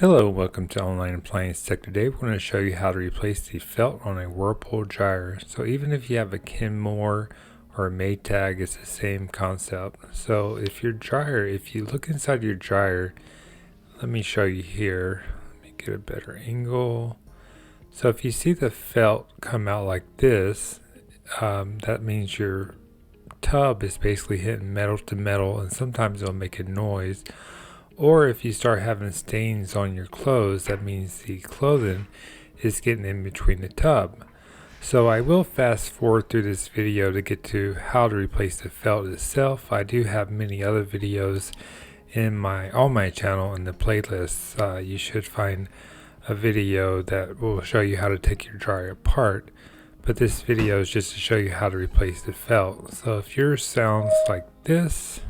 Hello, welcome to Online Appliance Tech. Today we're going to show you how to replace the felt on a Whirlpool dryer. So even if you have a Kenmore or a Maytag, it's the same concept. So if you look inside your dryer, let me show you here. Let me get a better angle. So if you see the felt come out like this, that means your tub is basically hitting metal to metal, and sometimes it'll make a noise. Or if you start having stains on your clothes, that means the clothing is getting in between the tub. So I will fast forward through this video to get to how to replace the felt itself. I do have many other videos on my channel in the playlists. You should find a video that will show you how to take your dryer apart. But this video is just to show you how to replace the felt. So if yours sounds like this,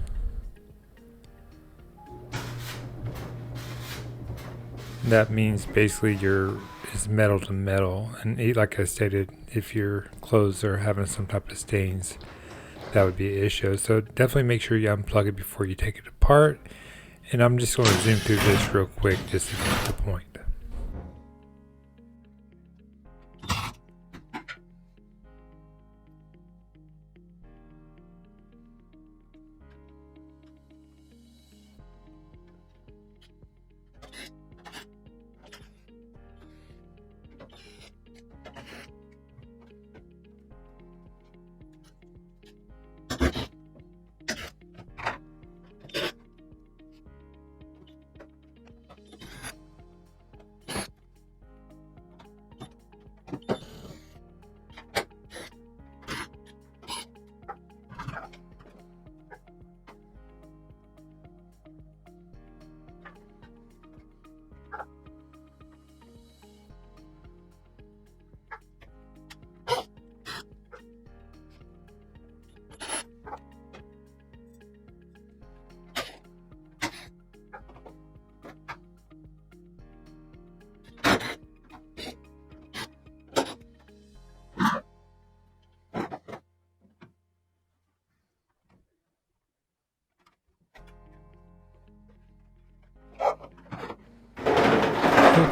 that means basically is metal to metal, and like I stated, if your clothes are having some type of stains, that would be an issue. So definitely make sure you unplug it before you take it apart. And I'm just going to zoom through this real quick just to get to the point.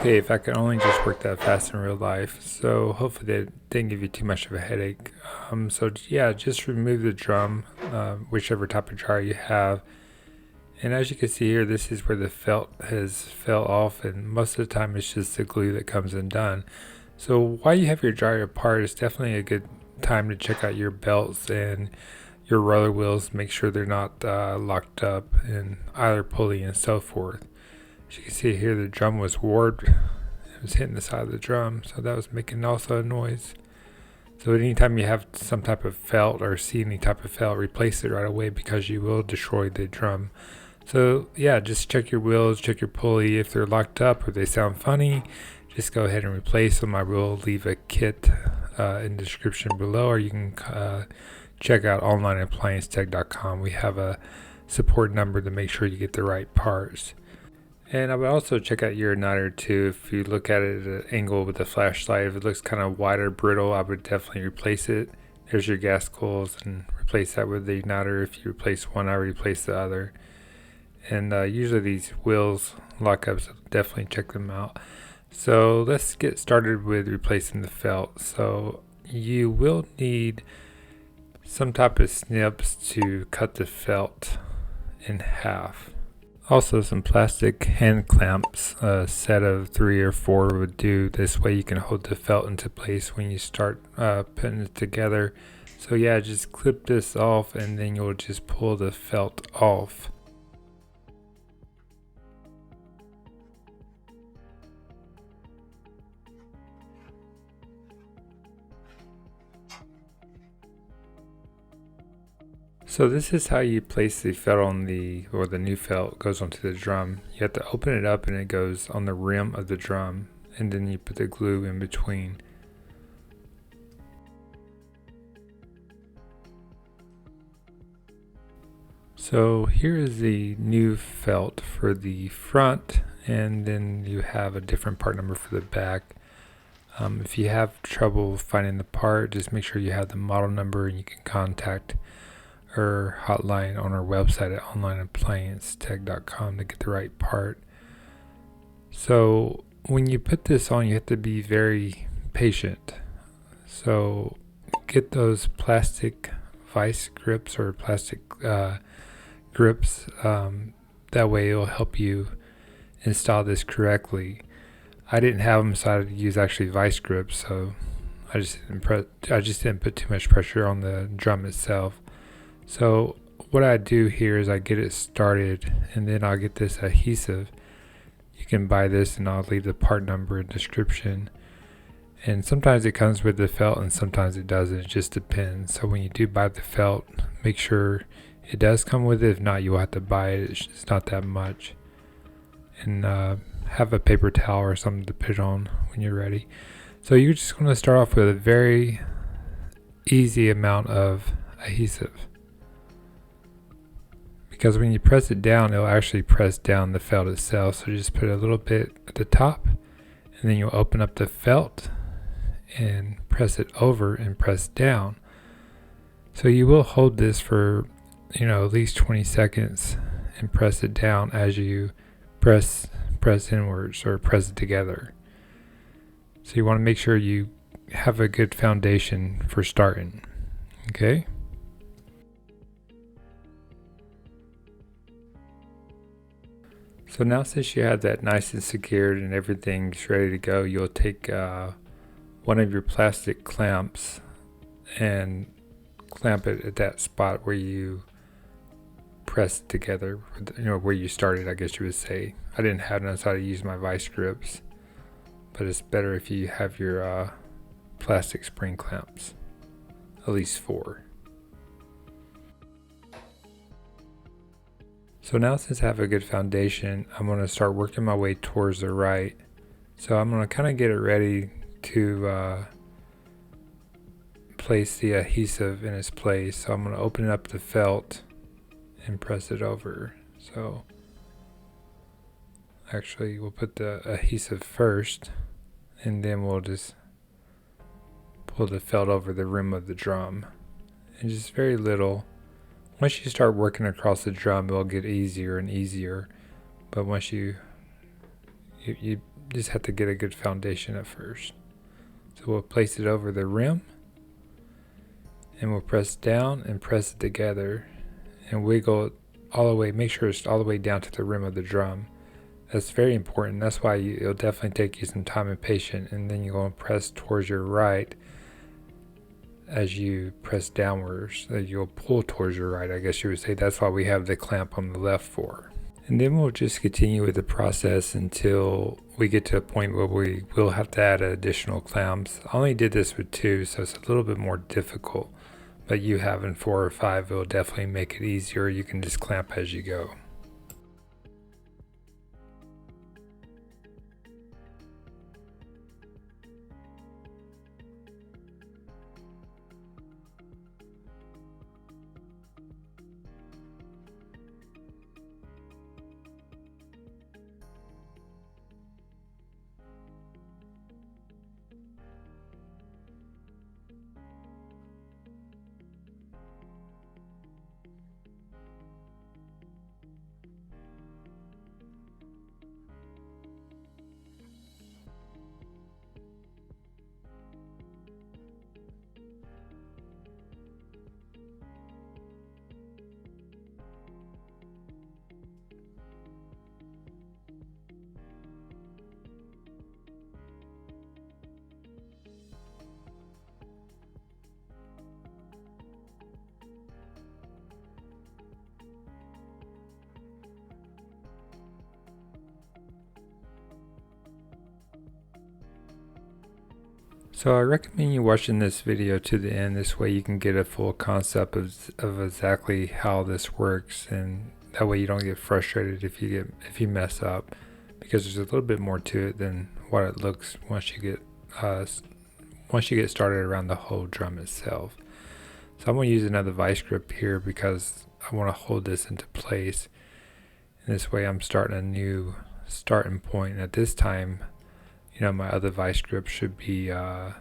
Okay, if I could only just work that fast in real life. So hopefully that didn't give you too much of a headache. So yeah, just remove the drum, whichever type of dryer you have. And as you can see here, this is where the felt has fell off, and most of the time it's just the glue that comes undone. So while you have your dryer apart, it's definitely a good time to check out your belts and your roller wheels. Make sure they're not locked up in either pulley and so forth. As you can see here, the drum was warped. It was hitting the side of the drum, so that was making also a noise. So anytime you have some type of felt or see any type of felt, replace it right away, because you will destroy the drum. So yeah, just check your wheels, check your pulley. If they're locked up or they sound funny, just go ahead and replace them. I will leave a kit in the description below, or you can check out onlineappliancetech.com. We have a support number to make sure you get the right parts. And I would also check out your igniter too. If you look at it at an angle with a flashlight, if it looks kind of wide or brittle, I would definitely replace it. There's your gas coils, and replace that with the igniter. If you replace one, I would replace the other. And usually these wheels lockups, definitely check them out. So let's get started with replacing the felt. So you will need some type of snips to cut the felt in half. Also some plastic hand clamps, a set of 3 or 4 would do. This way you can hold the felt into place when you start putting it together. So yeah, just clip this off and then you'll just pull the felt off. So this is how you place the felt on the new felt goes onto the drum. You have to open it up and it goes on the rim of the drum, and then you put the glue in between. So here is the new felt for the front, and then you have a different part number for the back. If you have trouble finding the part, just make sure you have the model number, and you can contact her hotline on our website at onlineappliancetech.com to get the right part. So when you put this on, you have to be very patient. So get those plastic vice grips or plastic grips. That way it'll help you install this correctly. I didn't have them, so I had to use actually vice grips. So I just didn't put too much pressure on the drum itself. So what I do here is I get it started, and then I'll get this adhesive. You can buy this, and I'll leave the part number and description. And sometimes it comes with the felt, and sometimes it doesn't. It just depends. So when you do buy the felt, make sure it does come with it. If not, you'll have to buy it. It's not that much. And have a paper towel or something to put it on when you're ready. So you're just going to start off with a very easy amount of adhesive. Because when you press it down, it'll actually press down the felt itself. So just put a little bit at the top, and then you'll open up the felt and press it over and press down. So you will hold this for, at least 20 seconds and press it down as you press inwards or press it together. So you want to make sure you have a good foundation for starting. Okay? So now, since you have that nice and secured and everything's ready to go, you'll take one of your plastic clamps and clamp it at that spot where you press it together, where you started, I guess you would say. I didn't have enough, so I used my vice grips, but it's better if you have your plastic spring clamps, at least 4. So now, since I have a good foundation, I'm going to start working my way towards the right. So I'm going to kind of get it ready to place the adhesive in its place. So I'm going to open up the felt and press it over. So actually we'll put the adhesive first, and then we'll just pull the felt over the rim of the drum. And just very little. Once you start working across the drum, it'll get easier and easier. But once you just have to get a good foundation at first. So we'll place it over the rim, and we'll press down and press it together and wiggle it all the way. Make sure it's all the way down to the rim of the drum. That's very important. That's why it'll definitely take you some time and patience. And then you're going to press towards your right. As you press downwards, you'll pull towards your right, I guess you would say. That's why we have the clamp on the left for. And then we'll just continue with the process until we get to a point where we will have to add additional clamps. I only did this with 2, so it's a little bit more difficult. But you having 4 or 5 will definitely make it easier. You can just clamp as you go. So I recommend you watching this video to the end. This way you can get a full concept of exactly how this works, and that way you don't get frustrated if you mess up, because there's a little bit more to it than what it looks once you get started around the whole drum itself. So I'm going to use another vice grip here because I want to hold this into place. And this way I'm starting a new starting point. And at this time, my other vice grip should be, the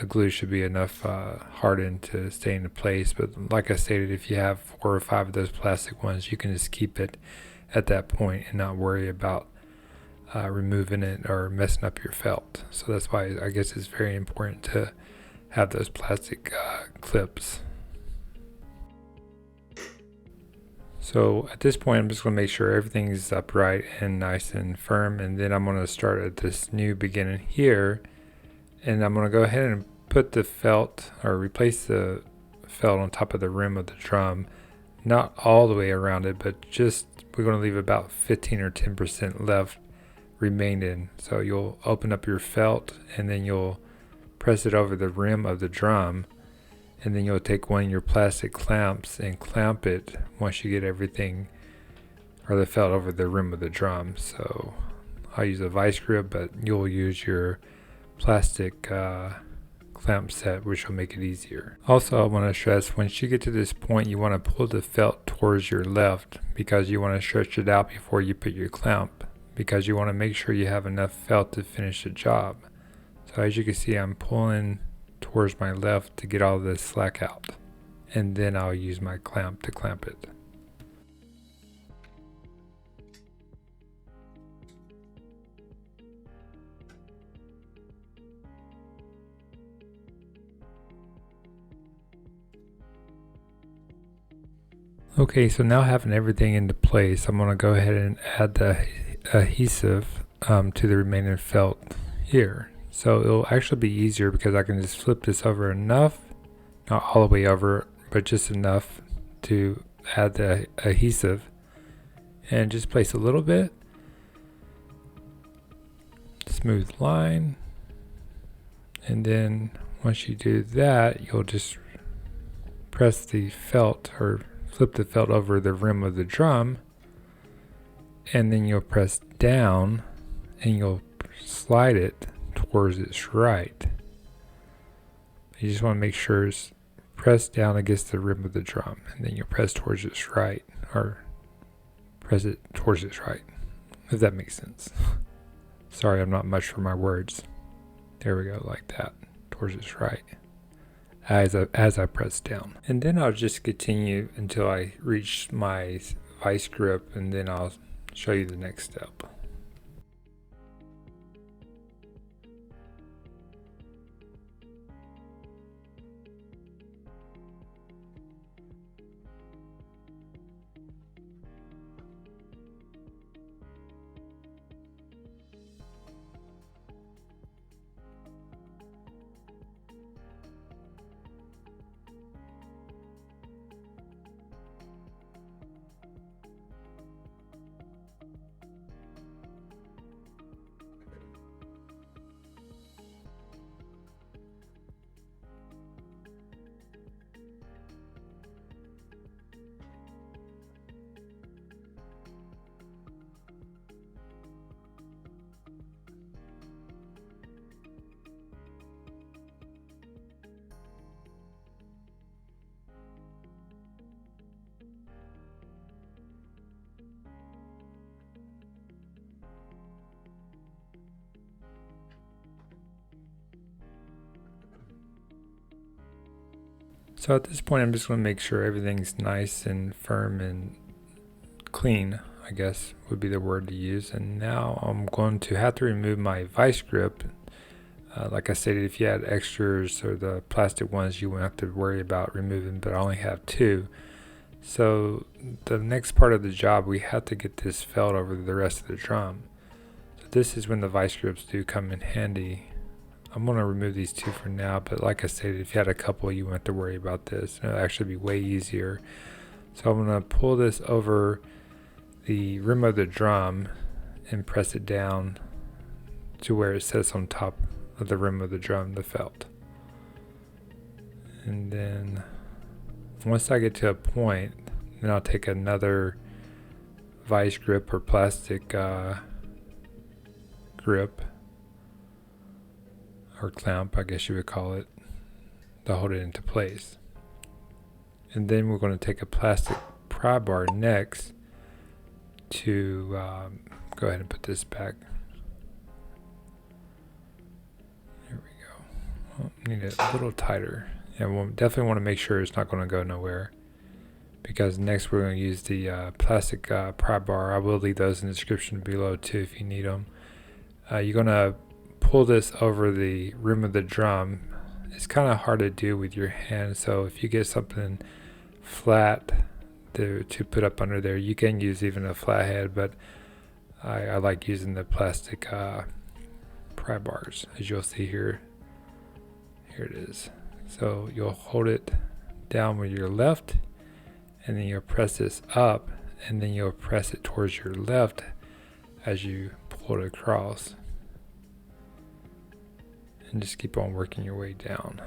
glue should be enough hardened to stay into place. But like I stated, if you have 4 or 5 of those plastic ones, you can just keep it at that point and not worry about removing it or messing up your felt. So that's why I guess it's very important to have those plastic clips. So at this point, I'm just going to make sure everything is upright and nice and firm, and then I'm going to start at this new beginning here, and I'm going to go ahead and put the felt, or replace the felt on top of the rim of the drum, not all the way around it, but just we're going to leave about 15 or 10% left remaining. So you'll open up your felt and then you'll press it over the rim of the drum, and then you'll take one of your plastic clamps and clamp it once you get everything or the felt over the rim of the drum. So I'll use a vice grip, but you'll use your plastic clamp set, which will make it easier. Also, I want to stress, once you get to this point, you want to pull the felt towards your left because you want to stretch it out before you put your clamp, because you want to make sure you have enough felt to finish the job. So as you can see, I'm pulling towards my left to get all this slack out, and then I'll use my clamp to clamp it. Okay, so now having everything into place, I'm going to go ahead and add the adhesive to the remaining felt here. So it'll actually be easier because I can just flip this over enough, not all the way over, but just enough to add the adhesive, and just place a little bit, smooth line, and then once you do that, you'll just press the felt or flip the felt over the rim of the drum, and then you'll press down and you'll slide it towards its right. You just want to make sure it's pressed down against the rim of the drum, and then you'll press towards its right, or press it towards its right, if that makes sense. Sorry, I'm not much for my words. There we go, like that, towards its right, as I press down. And then I'll just continue until I reach my vice grip, and then I'll show you the next step. So at this point, I'm just going to make sure everything's nice and firm and clean, I guess would be the word to use. And now I'm going to have to remove my vice grip. Like I stated, if you had extras or the plastic ones, you won't have to worry about removing, but I only have two. So the next part of the job, we have to get this felt over the rest of the drum. So this is when the vice grips do come in handy. I'm going to remove these two for now, but like I stated, if you had a couple, you won't have to worry about this. It'll actually be way easier. So I'm going to pull this over the rim of the drum and press it down to where it sits on top of the rim of the drum, the felt. And then once I get to a point, then I'll take another vice grip or plastic grip, or clamp, I guess you would call it, to hold it into place. And then we're going to take a plastic pry bar next to go ahead and put this back. There we go. Need it a little tighter. And we'll definitely want to make sure it's not going to go nowhere. because next we're going to use the plastic pry bar. I will leave those in the description below too if you need them. You're going to pull this over the rim of the drum. It's kind of hard to do with your hand, so if you get something flat to put up under there, you can use even a flat head, but I like using the plastic pry bars, as you'll see here. Here it is. So you'll hold it down with your left, and then you'll press this up, and then you'll press it towards your left as you pull it across. And just keep on working your way down.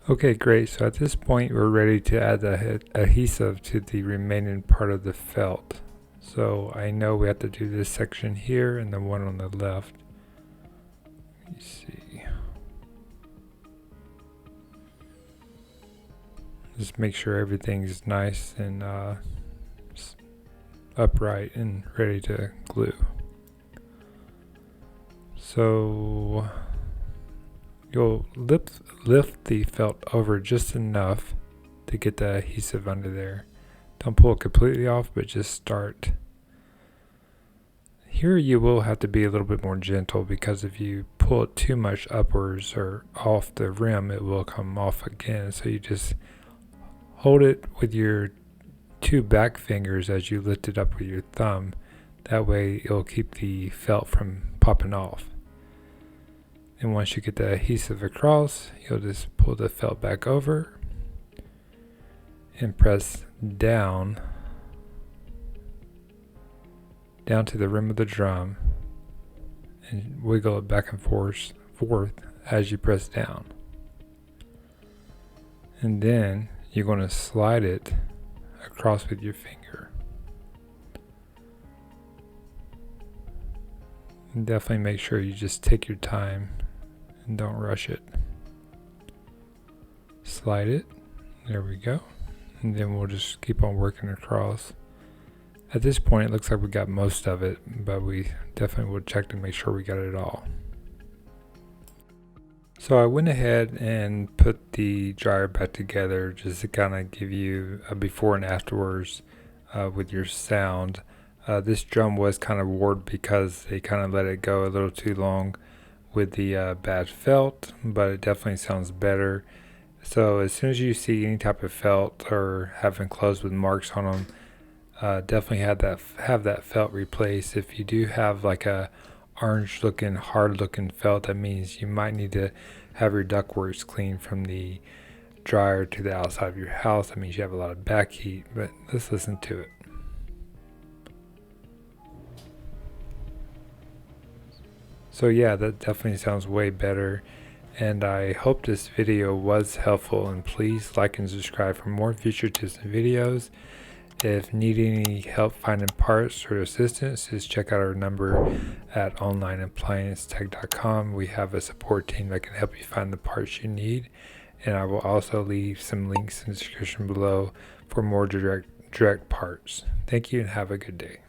Okay, great. So at this point, we're ready to add the adhesive to the remaining part of the felt. So I know we have to do this section here and the one on the left. Let me see. Just make sure everything's nice and upright and ready to glue. So you'll lift the felt over just enough to get the adhesive under there. Don't pull it completely off, but just start. Here you will have to be a little bit more gentle, because if you pull it too much upwards or off the rim, it will come off again. So you just hold it with your two back fingers as you lift it up with your thumb. That way it'll keep the felt from popping off. And once you get the adhesive across, you'll just pull the felt back over and press down to the rim of the drum and wiggle it back and forth as you press down. And then you're going to slide it across with your finger. And definitely make sure you just take your time and don't rush it. Slide it. There we go. And then we'll just keep on working across. At this point, it looks like we got most of it, but we definitely will check to make sure we got it all. So I went ahead and put the dryer back together just to kind of give you a before and afterwards with your sound. This drum was kind of warped because they kind of let it go a little too long with the bad felt, but it definitely sounds better. So as soon as you see any type of felt or having clothes with marks on them, definitely have that felt replaced. If you do have like a orange looking, hard looking felt, that means you might need to have your ductworks cleaned from the dryer to the outside of your house. That means you have a lot of back heat, but let's listen to it. So yeah, that definitely sounds way better, and I hope this video was helpful, and please like and subscribe for more future tips and videos. If needing any help finding parts or assistance, just check out our number at onlineappliancetech.com. We have a support team that can help you find the parts you need, and I will also leave some links in the description below for more direct parts. Thank you and have a good day.